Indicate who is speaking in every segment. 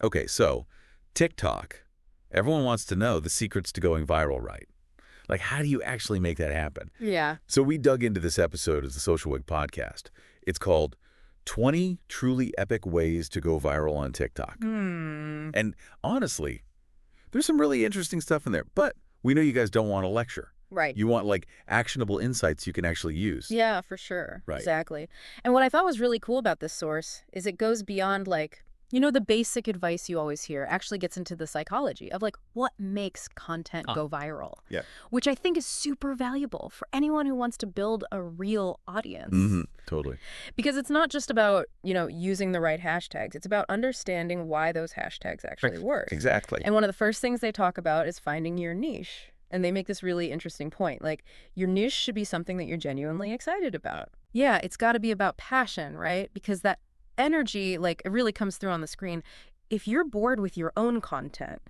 Speaker 1: Okay, so TikTok. Everyone wants to know the secrets to going viral, right? Like, how do you actually make that happen?
Speaker 2: Yeah.
Speaker 1: So we dug into this episode of the SocialWick podcast. It's called 20 Truly Epic Ways to Go Viral on TikTok. And honestly, there's some really interesting stuff in there. But we know you guys don't want a lecture.
Speaker 2: Right.
Speaker 1: You want, like, actionable insights you can actually use.
Speaker 2: Yeah, for sure.
Speaker 1: Right.
Speaker 2: Exactly. And what I thought was really cool about this source is it goes beyond, like, the basic advice you always hear, actually gets into the psychology of, like, what makes content go viral.
Speaker 1: Yeah.
Speaker 2: Which I think is super valuable for anyone who wants to build a real audience.
Speaker 1: Totally.
Speaker 2: Because it's not just about, using the right hashtags. It's about understanding why those hashtags actually work.
Speaker 1: Exactly.
Speaker 2: And one of the first things they talk about is finding your niche. And they make this really interesting point. Like, your niche should be something that you're genuinely excited about. Yeah, it's got to be about passion, right? Because that energy, like, it really comes through on the screen. If you're bored with your own content,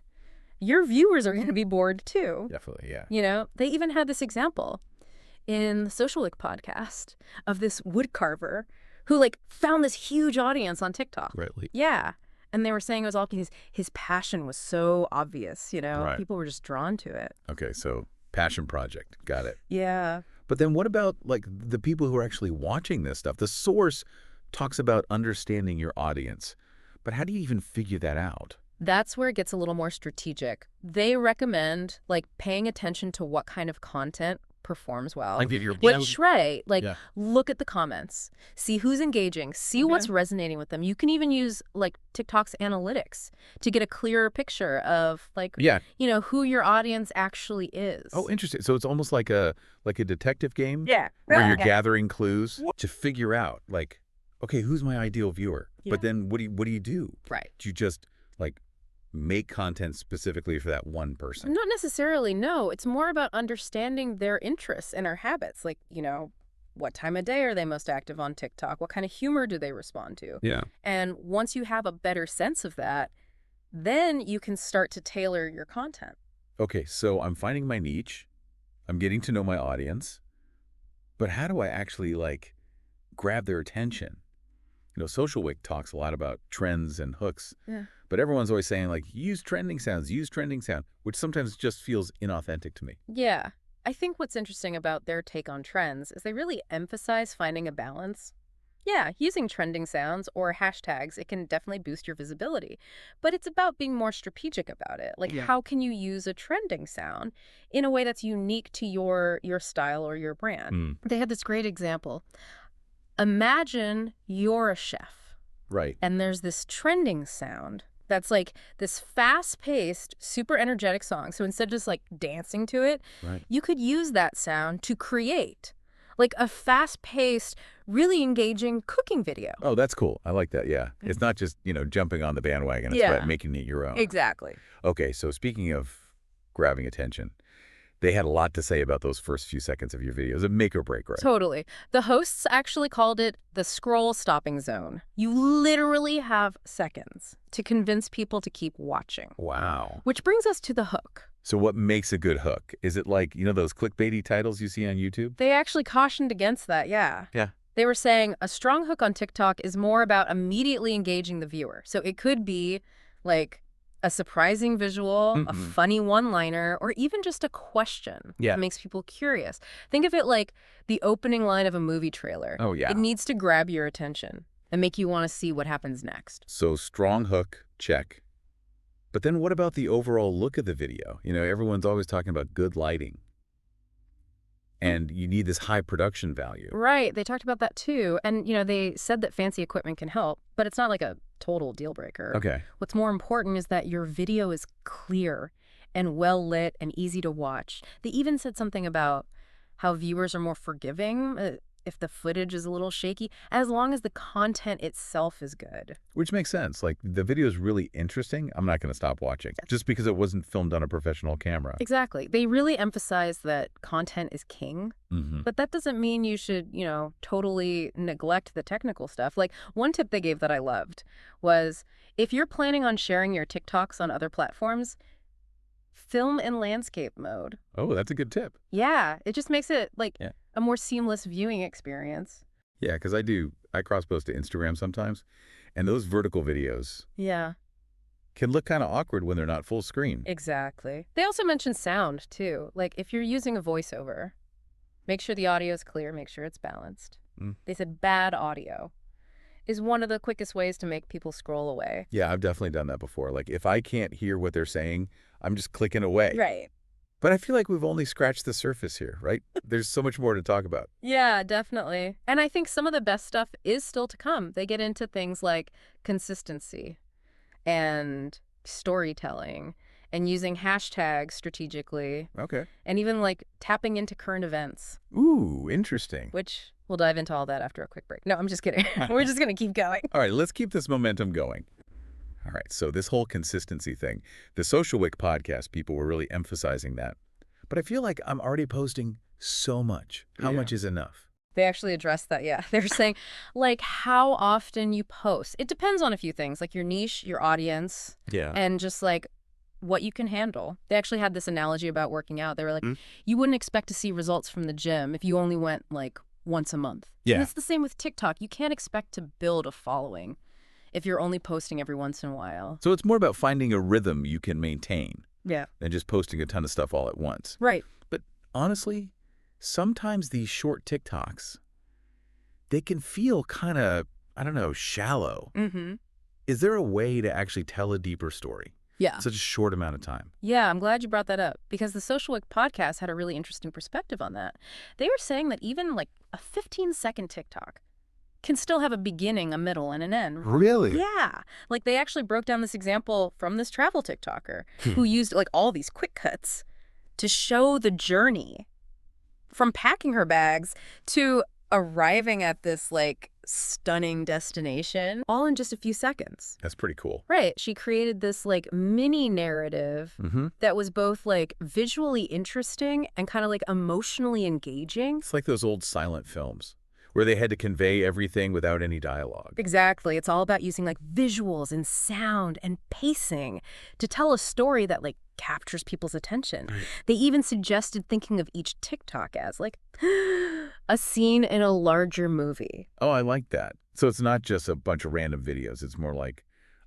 Speaker 2: your viewers are going to be bored too.
Speaker 1: Definitely, yeah.
Speaker 2: They even had this example in the SocialWick podcast of this wood carver who, like, found this huge audience on TikTok.
Speaker 1: Rightly.
Speaker 2: Yeah. And they were saying it was all because his passion was so obvious,
Speaker 1: Right.
Speaker 2: People were just drawn to it.
Speaker 1: Okay, so passion project. Got it.
Speaker 2: Yeah.
Speaker 1: But then what about, like, the people who are actually watching this stuff? The source talks about understanding your audience. But how do you even figure that out?
Speaker 2: That's where it gets a little more strategic. They recommend, like, paying attention to what kind of content performs well.
Speaker 1: Like, if you're
Speaker 2: Look at the comments, see who's engaging, see what's resonating with them. You can even use, like, TikTok's analytics to get a clearer picture of, like, who your audience actually is.
Speaker 1: Oh, interesting. So it's almost like a detective game?
Speaker 2: Yeah.
Speaker 1: Where you're gathering clues to figure out, like, okay, who's my ideal viewer?
Speaker 2: Yeah.
Speaker 1: But then what do you do?
Speaker 2: Right.
Speaker 1: Do you just, like, make content specifically for that one person?
Speaker 2: Not necessarily, no. It's more about understanding their interests and their habits. Like, what time of day are they most active on TikTok? What kind of humor do they respond to?
Speaker 1: Yeah.
Speaker 2: And once you have a better sense of that, then you can start to tailor your content.
Speaker 1: Okay, so I'm finding my niche. I'm getting to know my audience. But how do I actually, like, grab their attention? SocialWick talks a lot about trends and hooks.
Speaker 2: Yeah.
Speaker 1: But everyone's always saying, like, use trending sound, which sometimes just feels inauthentic to me.
Speaker 2: Yeah. I think what's interesting about their take on trends is they really emphasize finding a balance. Yeah, using trending sounds or hashtags, it can definitely boost your visibility. But it's about being more strategic about it. Like, how can you use a trending sound in a way that's unique to your style or your brand? They had this great example. Imagine you're a chef.
Speaker 1: Right.
Speaker 2: And there's this trending sound that's like this fast-paced, super energetic song. So instead of just, like, dancing to it, you could use that sound to create, like, a fast-paced, really engaging cooking video.
Speaker 1: Oh, that's cool. I like that, yeah. It's not just, jumping on the bandwagon. It's about making it your own.
Speaker 2: Exactly.
Speaker 1: Okay, so speaking of grabbing attention, they had a lot to say about those first few seconds of your videos. A make or break, right?
Speaker 2: Totally. The hosts actually called it the scroll stopping zone. You literally have seconds to convince people to keep watching.
Speaker 1: Wow.
Speaker 2: Which brings us to the hook.
Speaker 1: So what makes a good hook? Is it like, those clickbaity titles you see on YouTube?
Speaker 2: They actually cautioned against that, yeah.
Speaker 1: Yeah.
Speaker 2: They were saying a strong hook on TikTok is more about immediately engaging the viewer. So it could be, like, a surprising visual, a funny one-liner, or even just a question that makes people curious. Think of it like the opening line of a movie trailer.
Speaker 1: Oh, yeah.
Speaker 2: It needs to grab your attention and make you want to see what happens next.
Speaker 1: So strong hook, check. But then what about the overall look of the video? Everyone's always talking about good lighting. And you need this high production value.
Speaker 2: Right. They talked about that too. And, they said that fancy equipment can help, but it's not like a total deal breaker.
Speaker 1: Okay.
Speaker 2: What's more important is that your video is clear and well lit and easy to watch. They even said something about how viewers are more forgiving if the footage is a little shaky, as long as the content itself is good.
Speaker 1: Which makes sense. Like, the video is really interesting, I'm not going to stop watching. Just because it wasn't filmed on a professional camera.
Speaker 2: Exactly. They really emphasize that content is king. But that doesn't mean you should, totally neglect the technical stuff. Like, one tip they gave that I loved was, if you're planning on sharing your TikToks on other platforms, film in landscape mode.
Speaker 1: Oh, that's a good tip.
Speaker 2: Yeah. It just makes it, like, a more seamless viewing experience.
Speaker 1: Yeah, because I cross-post to Instagram sometimes, and those vertical videos.
Speaker 2: Yeah.
Speaker 1: can look kind of awkward when they're not full screen.
Speaker 2: Exactly. They also mentioned sound, too. Like, if you're using a voiceover, make sure the audio is clear, make sure it's balanced. They said bad audio is one of the quickest ways to make people scroll away.
Speaker 1: Yeah, I've definitely done that before. Like, if I can't hear what they're saying, I'm just clicking away.
Speaker 2: Right.
Speaker 1: But I feel like we've only scratched the surface here, right? There's so much more to talk about.
Speaker 2: Yeah, definitely. And I think some of the best stuff is still to come. They get into things like consistency and storytelling and using hashtags strategically.
Speaker 1: Okay.
Speaker 2: And even like tapping into current events.
Speaker 1: Ooh, interesting.
Speaker 2: Which we'll dive into all that after a quick break. No, I'm just kidding. We're just going to keep going.
Speaker 1: All right, let's keep this momentum going. All right, so this whole consistency thing, the SocialWick podcast, people were really emphasizing that. But I feel like I'm already posting so much. How much is enough?
Speaker 2: They actually addressed that, yeah. They're saying, like, how often you post. It depends on a few things, like your niche, your audience, and just, like, what you can handle. They actually had this analogy about working out. They were like, you wouldn't expect to see results from the gym if you only went, like, once a month.
Speaker 1: Yeah.
Speaker 2: And it's the same with TikTok. You can't expect to build a following if you're only posting every once in a while.
Speaker 1: So it's more about finding a rhythm you can maintain
Speaker 2: Yeah.
Speaker 1: than just posting a ton of stuff all at once.
Speaker 2: Right.
Speaker 1: But honestly, sometimes these short TikToks, they can feel kind of, I don't know, shallow.
Speaker 2: Mm-hmm.
Speaker 1: Is there a way to actually tell a deeper story?
Speaker 2: Yeah.
Speaker 1: Such a short amount of time.
Speaker 2: Yeah, I'm glad you brought that up because the SocialWick podcast had a really interesting perspective on that. They were saying that even like a 15-second TikTok can still have a beginning, a middle, and an end.
Speaker 1: Really?
Speaker 2: Yeah. Like they actually broke down this example from this travel TikToker who used like all these quick cuts to show the journey from packing her bags to arriving at this like stunning destination all in just a few seconds.
Speaker 1: That's pretty cool.
Speaker 2: Right. She created this like mini narrative that was both like visually interesting and kind of like emotionally engaging.
Speaker 1: It's like those old silent films where they had to convey everything without any dialogue.
Speaker 2: Exactly. It's all about using like visuals and sound and pacing to tell a story that like captures people's attention.
Speaker 1: Right.
Speaker 2: They even suggested thinking of each TikTok as like a scene in a larger movie.
Speaker 1: Oh, I like that. So it's not just a bunch of random videos. It's more like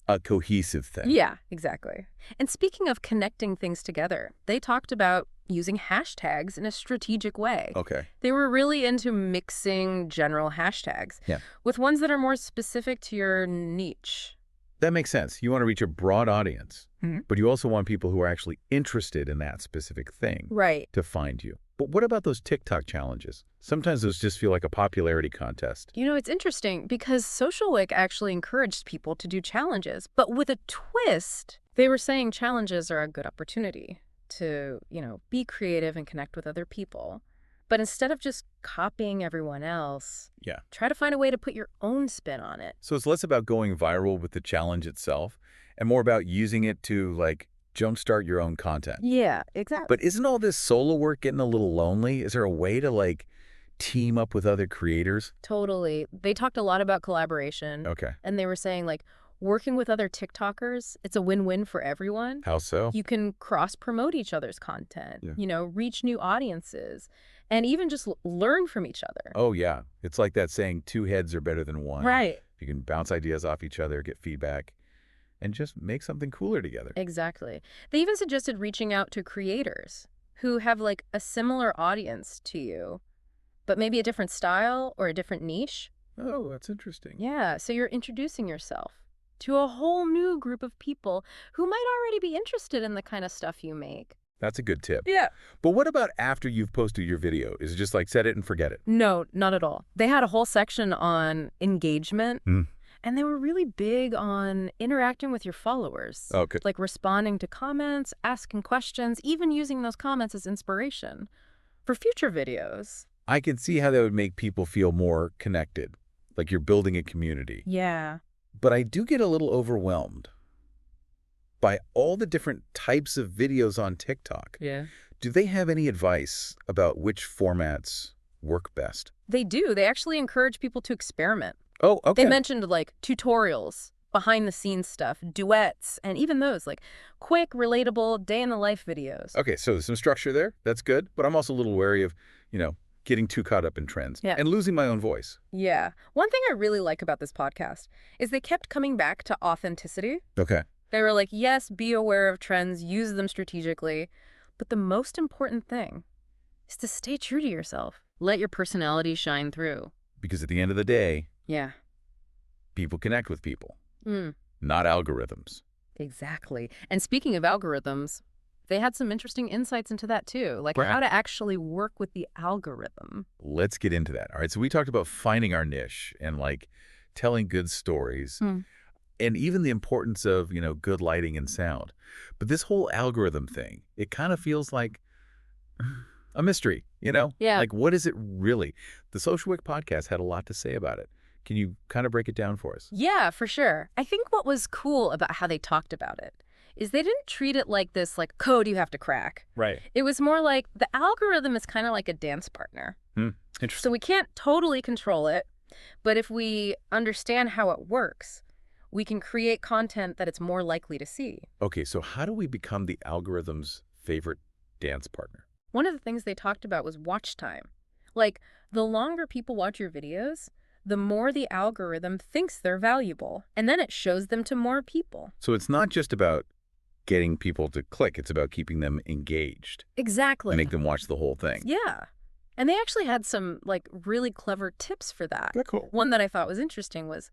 Speaker 1: a cohesive thing.
Speaker 2: Yeah, exactly. And speaking of connecting things together, they talked about using hashtags in a strategic way.
Speaker 1: Okay.
Speaker 2: They were really into mixing general hashtags with ones that are more specific to your niche.
Speaker 1: That makes sense. You want to reach a broad audience, but you also want people who are actually interested in that specific thing
Speaker 2: Right.
Speaker 1: to find you. But what about those TikTok challenges? Sometimes those just feel like a popularity contest.
Speaker 2: You know, it's interesting because SocialWick actually encouraged people to do challenges, but with a twist. They were saying challenges are a good opportunity to, you know, be creative and connect with other people. But instead of just copying everyone else, try to find a way to put your own spin on it.
Speaker 1: So it's less about going viral with the challenge itself and more about using it to, like, jumpstart your own content.
Speaker 2: Yeah, exactly.
Speaker 1: But isn't all this solo work getting a little lonely? Is there a way to, like, team up with other creators?
Speaker 2: Totally. They talked a lot about collaboration.
Speaker 1: Okay.
Speaker 2: And they were saying, like, working with other TikTokers, it's a win-win for everyone.
Speaker 1: How so?
Speaker 2: You can cross-promote each other's content, you know, reach new audiences, and even just learn from each other.
Speaker 1: Oh, yeah. It's like that saying, 2 heads are better than 1.
Speaker 2: Right.
Speaker 1: You can bounce ideas off each other, get feedback, and just make something cooler together.
Speaker 2: Exactly. They even suggested reaching out to creators who have, like, a similar audience to you, but maybe a different style or a different niche.
Speaker 1: Oh, that's interesting.
Speaker 2: Yeah, so you're introducing yourself to a whole new group of people who might already be interested in the kind of stuff you make.
Speaker 1: That's a good tip.
Speaker 2: Yeah.
Speaker 1: But what about after you've posted your video? Is it just like set it and forget it?
Speaker 2: No, not at all. They had a whole section on engagement, and they were really big on interacting with your followers.
Speaker 1: Okay.
Speaker 2: Like responding to comments, asking questions, even using those comments as inspiration for future videos.
Speaker 1: I can see how that would make people feel more connected, like you're building a community.
Speaker 2: Yeah.
Speaker 1: But I do get a little overwhelmed by all the different types of videos on TikTok.
Speaker 2: Yeah.
Speaker 1: Do they have any advice about which formats work best?
Speaker 2: They do. They actually encourage people to experiment.
Speaker 1: Oh, okay.
Speaker 2: They mentioned like tutorials, behind the scenes stuff, duets, and even those like quick, relatable day in the life videos.
Speaker 1: Okay, so there's some structure there. That's good. But I'm also a little wary of, getting too caught up in trends and losing my own voice.
Speaker 2: Yeah. One thing I really like about this podcast is they kept coming back to authenticity.
Speaker 1: Okay.
Speaker 2: They were like, yes, be aware of trends, use them strategically. But the most important thing is to stay true to yourself. Let your personality shine through.
Speaker 1: Because at the end of the day,
Speaker 2: Yeah.
Speaker 1: people connect with people,
Speaker 2: Mm,
Speaker 1: not algorithms.
Speaker 2: exactly. And speaking of algorithms, they had some interesting insights into that too, like how to actually work with the algorithm.
Speaker 1: Let's get into that. All right, so we talked about finding our niche and like telling good stories
Speaker 2: Mm.
Speaker 1: and even the importance of, good lighting and sound. But this whole algorithm thing, it kind of feels like a mystery,
Speaker 2: Yeah.
Speaker 1: Like, what is it really? The SocialWick podcast had a lot to say about it. Can you kind of break it down for us?
Speaker 2: Yeah, for sure. I think what was cool about how they talked about it is they didn't treat it like this like code you have to crack.
Speaker 1: Right.
Speaker 2: It was more like the algorithm is kind of like a dance partner. So
Speaker 1: Interesting.
Speaker 2: we can't totally control it, but if we understand how it works, we can create content that it's more likely to see.
Speaker 1: Okay, so how do we become the algorithm's favorite dance partner?
Speaker 2: One of the things they talked about was watch time. Like, the longer people watch your videos, the more the algorithm thinks they're valuable, and then it shows them to more people.
Speaker 1: So it's not just about getting people to click, it's about keeping them engaged
Speaker 2: Exactly.
Speaker 1: and make them watch the whole thing.
Speaker 2: Yeah. And they actually had some, like, really clever tips for that.
Speaker 1: That's cool.
Speaker 2: One that I thought was interesting was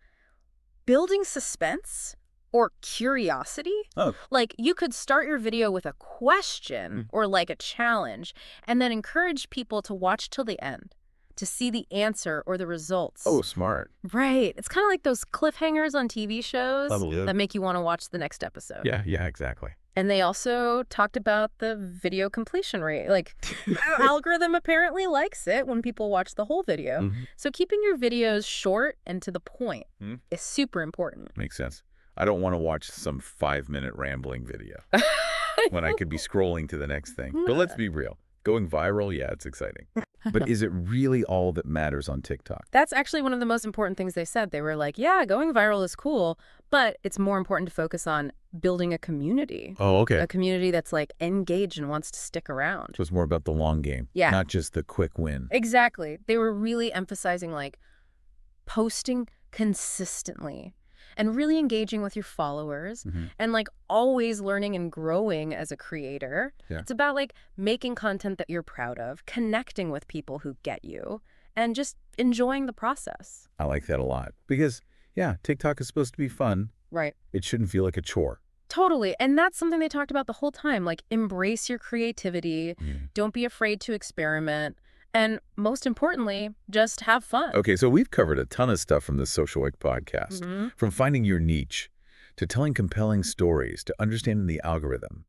Speaker 2: building suspense or curiosity.
Speaker 1: Oh.
Speaker 2: Like, you could start your video with a question or, like, a challenge, and then encourage people to watch till the end to see the answer or the results.
Speaker 1: Oh, smart.
Speaker 2: Right. It's kind of like those cliffhangers on TV shows
Speaker 1: Lovely.
Speaker 2: that make you want to watch the next episode.
Speaker 1: Yeah, exactly.
Speaker 2: And they also talked about the video completion rate. Like, our algorithm apparently likes it when people watch the whole video. So keeping your videos short and to the point is super important.
Speaker 1: Makes sense. I don't want to watch some 5-minute rambling video when I could be scrolling to the next thing. But let's be real. Going viral, yeah, it's exciting. But is it really all that matters on TikTok?
Speaker 2: That's actually one of the most important things they said. They were like, yeah, going viral is cool, but it's more important to focus on building a community.
Speaker 1: Oh, okay.
Speaker 2: A community that's like engaged and wants to stick around.
Speaker 1: So it's more about the long game, not just the quick win.
Speaker 2: Exactly. They were really emphasizing like posting consistently and really engaging with your followers and like always learning and growing as a creator.
Speaker 1: Yeah.
Speaker 2: It's about like making content that you're proud of, connecting with people who get you, and just enjoying the process.
Speaker 1: I like that a lot because, yeah, TikTok is supposed to be fun.
Speaker 2: Right.
Speaker 1: It shouldn't feel like a chore.
Speaker 2: Totally. And that's something they talked about the whole time. Like, embrace your creativity. Don't be afraid to experiment. And most importantly, just have fun.
Speaker 1: Okay, so we've covered a ton of stuff from the SocialWick podcast, from finding your niche to telling compelling stories to understanding the algorithm.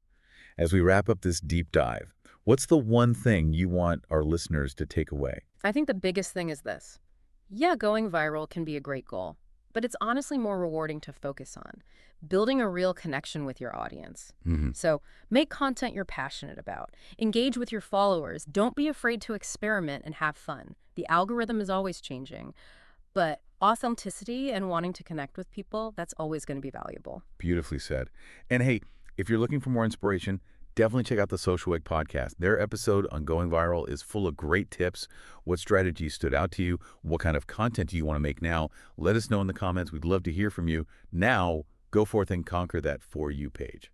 Speaker 1: As we wrap up this deep dive, what's the one thing you want our listeners to take away?
Speaker 2: I think the biggest thing is this. Yeah, going viral can be a great goal, but it's honestly more rewarding to focus on building a real connection with your audience. So make content you're passionate about. Engage with your followers. Don't be afraid to experiment and have fun. The algorithm is always changing, but authenticity and wanting to connect with people, that's always going to be valuable.
Speaker 1: Beautifully said. And hey, if you're looking for more inspiration, definitely check out the SocialWick podcast. Their episode on going viral is full of great tips. What strategies stood out to you? What kind of content do you want to make now? Let us know in the comments. We'd love to hear from you. Now, go forth and conquer that For You page.